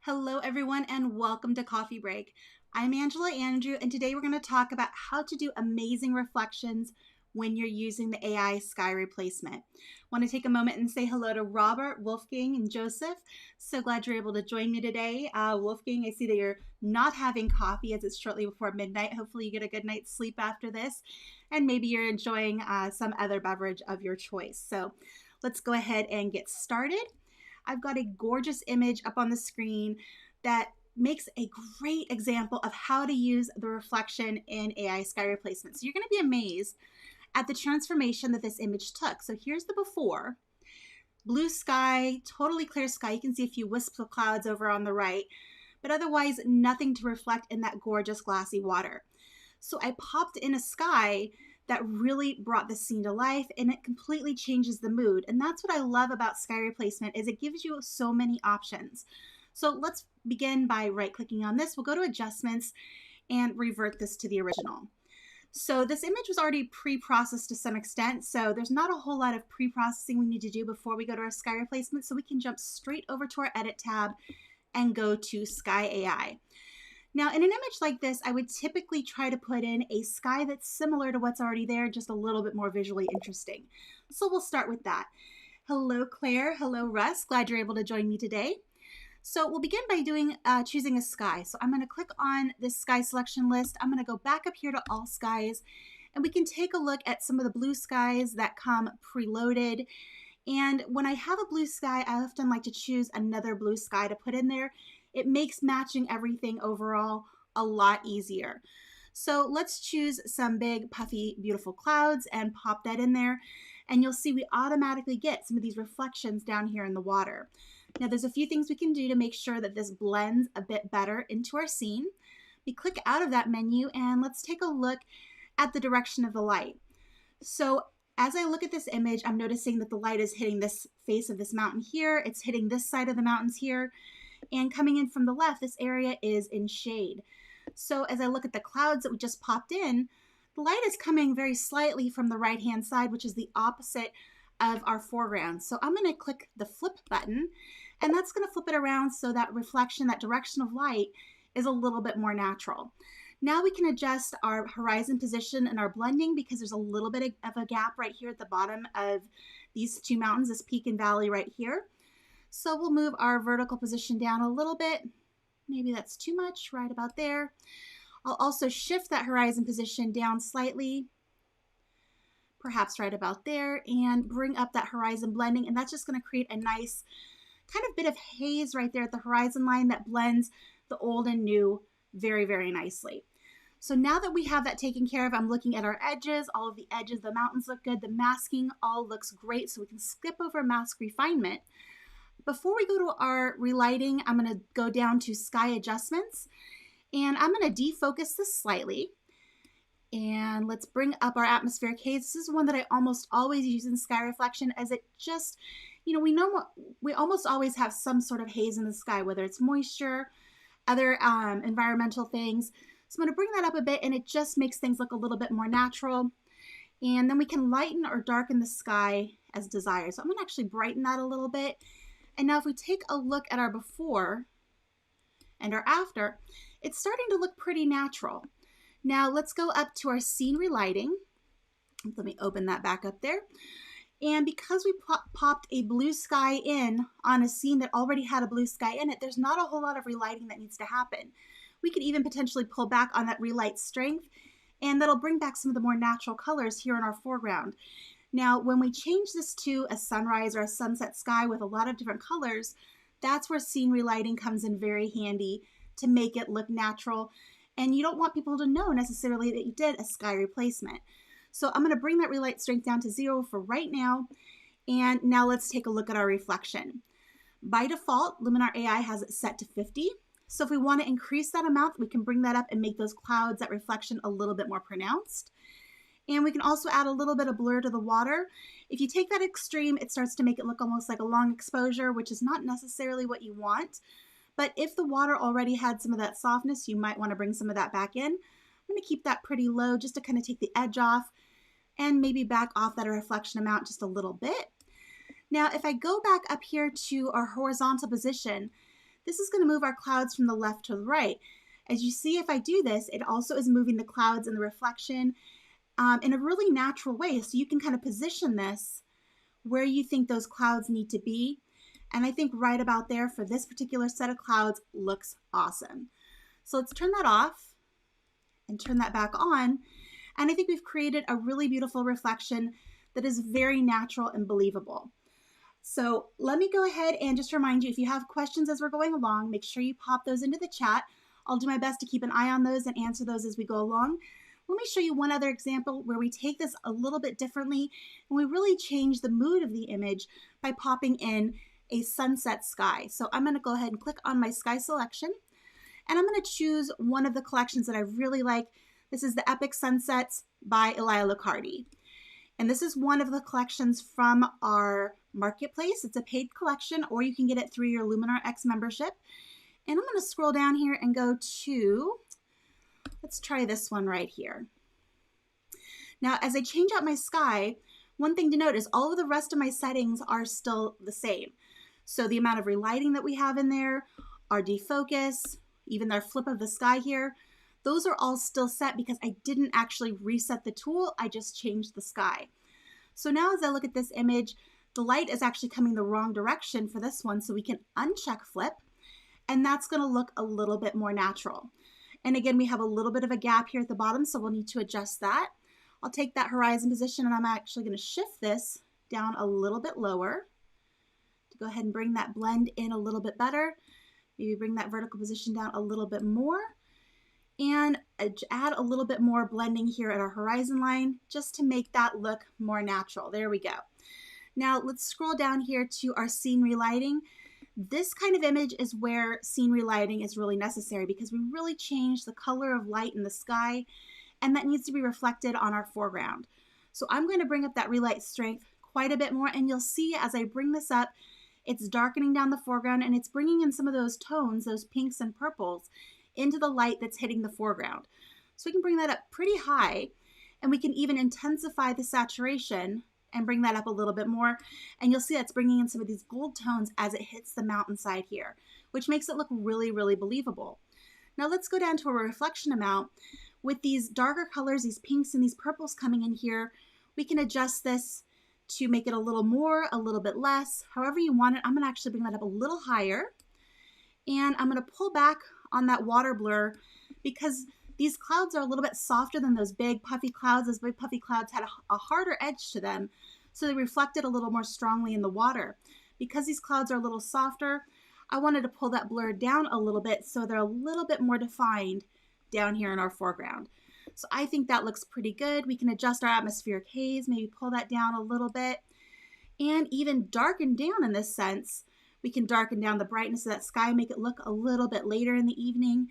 Hello, everyone, and welcome to Coffee Break. I'm Angela Andrieux, and today we're going to talk about how to do amazing reflections when you're using the AI sky replacement. I want to take a moment and say hello to Robert, Wolfgang, and Joseph. So glad you're able to join me today. Wolfgang, I see that you're not having coffee as it's shortly before midnight. Hopefully you get a good night's sleep after this, and maybe you're enjoying some other beverage of your choice. So let's go ahead and get started. I've got a gorgeous image up on the screen that makes a great example of how to use the reflection in AI sky replacement. So you're going to be amazed at the transformation that this image took. So here's the before. Blue sky, totally clear sky. You can see a few wisps of clouds over on the right, but otherwise nothing to reflect in that gorgeous glassy water. So I popped in a sky that really brought the scene to life, and it completely changes the mood. And that's what I love about sky replacement, is it gives you so many options. So let's begin by right-clicking on this. We'll go to adjustments and revert this to the original. So this image was already pre-processed to some extent, so there's not a whole lot of pre-processing we need to do before we go to our sky replacement, so we can jump straight over to our edit tab and go to Sky AI. Now, in an image like this, I would typically try to put in a sky that's similar to what's already there, just a little bit more visually interesting. So we'll start with that. Hello, Claire. Hello, Russ. Glad you're able to join me today. So we'll begin by choosing a sky. So I'm going to click on this sky selection list. I'm going to go back up here to all skies, and we can take a look at some of the blue skies that come preloaded. And when I have a blue sky, I often like to choose another blue sky to put in there. It makes matching everything overall a lot easier. So let's choose some big, puffy, beautiful clouds and pop that in there. And you'll see we automatically get some of these reflections down here in the water. Now there's a few things we can do to make sure that this blends a bit better into our scene. We click out of that menu and let's take a look at the direction of the light. So as I look at this image, I'm noticing that the light is hitting this face of this mountain here. It's hitting this side of the mountains here. And coming in from the left, this area is in shade. So as I look at the clouds that we just popped in, the light is coming very slightly from the right-hand side, which is the opposite of our foreground. So I'm going to click the flip button, and that's going to flip it around so that reflection, that direction of light, is a little bit more natural. Now we can adjust our horizon position and our blending because there's a little bit of a gap right here at the bottom of these two mountains, this peak and valley right here. So we'll move our vertical position down a little bit. Maybe that's too much, right about there. I'll also shift that horizon position down slightly, perhaps right about there, and bring up that horizon blending. And that's just going to create a nice kind of bit of haze right there at the horizon line that blends the old and new very, very nicely. So now that we have that taken care of, I'm looking at our edges. All of the edges, the mountains look good. The masking all looks great. So we can skip over mask refinement. Before we go to our relighting, I'm going to go down to sky adjustments, and I'm going to defocus this slightly. And let's bring up our atmospheric haze. This is one that I almost always use in sky reflection, as it just, we almost always have some sort of haze in the sky, whether it's moisture, other environmental things. So I'm going to bring that up a bit, and it just makes things look a little bit more natural. And then we can lighten or darken the sky as desired. So I'm going to actually brighten that a little bit. And now if we take a look at our before and our after, it's starting to look pretty natural. Now let's go up to our scene relighting. Let me open that back up there. And because we popped a blue sky in on a scene that already had a blue sky in it, there's not a whole lot of relighting that needs to happen. We could even potentially pull back on that relight strength, and that'll bring back some of the more natural colors here in our foreground. Now, when we change this to a sunrise or a sunset sky with a lot of different colors, that's where scene relighting comes in very handy to make it look natural. And you don't want people to know necessarily that you did a sky replacement. So I'm going to bring that relight strength down to 0 for right now. And now let's take a look at our reflection. By default, Luminar AI has it set to 50. So if we want to increase that amount, we can bring that up and make those clouds, that reflection, a little bit more pronounced. And we can also add a little bit of blur to the water. If you take that extreme, it starts to make it look almost like a long exposure, which is not necessarily what you want. But if the water already had some of that softness, you might want to bring some of that back in. I'm going to keep that pretty low just to kind of take the edge off and maybe back off that reflection amount just a little bit. Now, if I go back up here to our horizontal position, this is going to move our clouds from the left to the right. As you see, if I do this, it also is moving the clouds and the reflection in a really natural way. So you can kind of position this where you think those clouds need to be. And I think right about there for this particular set of clouds looks awesome. So let's turn that off and turn that back on. And I think we've created a really beautiful reflection that is very natural and believable. So let me go ahead and just remind you, if you have questions as we're going along, make sure you pop those into the chat. I'll do my best to keep an eye on those and answer those as we go along. Let me show you one other example where we take this a little bit differently and we really change the mood of the image by popping in a sunset sky. So I'm going to go ahead and click on my sky selection, and I'm going to choose one of the collections that I really like. This is the Epic Sunsets by Elia Locardi. And this is one of the collections from our marketplace. It's a paid collection, or you can get it through your Luminar X membership. And I'm going to scroll down here and go to, let's try this one right here. Now, as I change out my sky, one thing to note is all of the rest of my settings are still the same. So the amount of relighting that we have in there, our defocus, even our flip of the sky here, those are all still set because I didn't actually reset the tool. I just changed the sky. So now as I look at this image, the light is actually coming the wrong direction for this one. So we can uncheck flip, and that's going to look a little bit more natural. And again, we have a little bit of a gap here at the bottom, so we'll need to adjust that. I'll take that horizon position and I'm actually going to shift this down a little bit lower to go ahead and bring that blend in a little bit better. Maybe bring that vertical position down a little bit more and add a little bit more blending here at our horizon line just to make that look more natural. There we go. Now let's scroll down here to our scene relighting. This kind of image is where scene relighting is really necessary because we really changed the color of light in the sky, and that needs to be reflected on our foreground. So I'm going to bring up that relight strength quite a bit more, and you'll see as I bring this up, it's darkening down the foreground and it's bringing in some of those tones, those pinks and purples, into the light that's hitting the foreground. So we can bring that up pretty high, and we can even intensify the saturation and bring that up a little bit more. And you'll see that's bringing in some of these gold tones as it hits the mountainside here, which makes it look really, really believable. Now let's go down to our reflection amount. With these darker colors, these pinks and these purples coming in here, we can adjust this to make it a little more, a little bit less, however you want it. I'm gonna actually bring that up a little higher. And I'm gonna pull back on that water blur because these clouds are a little bit softer than those big puffy clouds. Those big puffy clouds had a harder edge to them, so they reflected a little more strongly in the water. Because these clouds are a little softer, I wanted to pull that blur down a little bit so they're a little bit more defined down here in our foreground. So I think that looks pretty good. We can adjust our atmospheric haze, maybe pull that down a little bit, and even darken down in this sense. We can darken down the brightness of that sky, make it look a little bit later in the evening.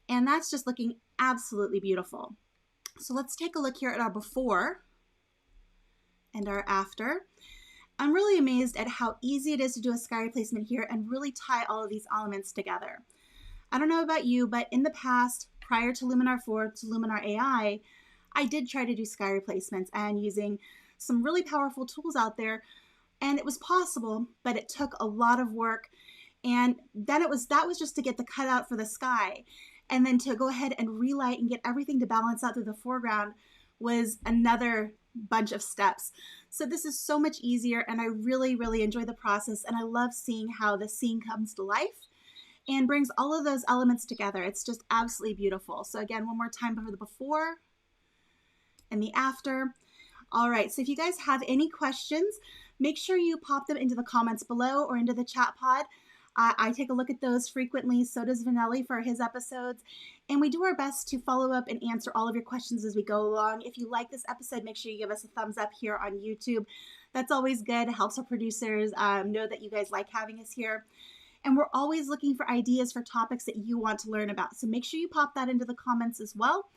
And that's just looking absolutely beautiful. So let's take a look here at our before and our after. I'm really amazed at how easy it is to do a sky replacement here and really tie all of these elements together. I don't know about you, but in the past, prior to Luminar 4 to Luminar AI, I did try to do sky replacements and using some really powerful tools out there, and it was possible, but it took a lot of work. And then that was just to get the cutout for the sky. And then to go ahead and relight and get everything to balance out through the foreground was another bunch of steps. So this is so much easier, and I really, really enjoy the process, and I love seeing how the scene comes to life and brings all of those elements together. It's just absolutely beautiful. So again, one more time for the before and the after. All right, so if you guys have any questions, make sure you pop them into the comments below or into the chat pod. I take a look at those frequently, so does Vanelli for his episodes, and we do our best to follow up and answer all of your questions as we go along. If you like this episode, make sure you give us a thumbs up here on YouTube. That's always good. It helps our producers know that you guys like having us here. And we're always looking for ideas for topics that you want to learn about, so make sure you pop that into the comments as well.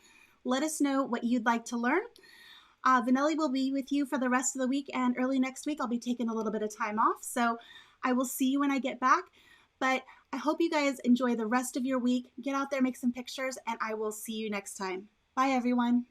Let us know what you'd like to learn. Vanelli will be with you for the rest of the week, and early next week I'll be taking a little bit of time off, so I will see you when I get back. But I hope you guys enjoy the rest of your week. Get out there, make some pictures, and I will see you next time. Bye, everyone.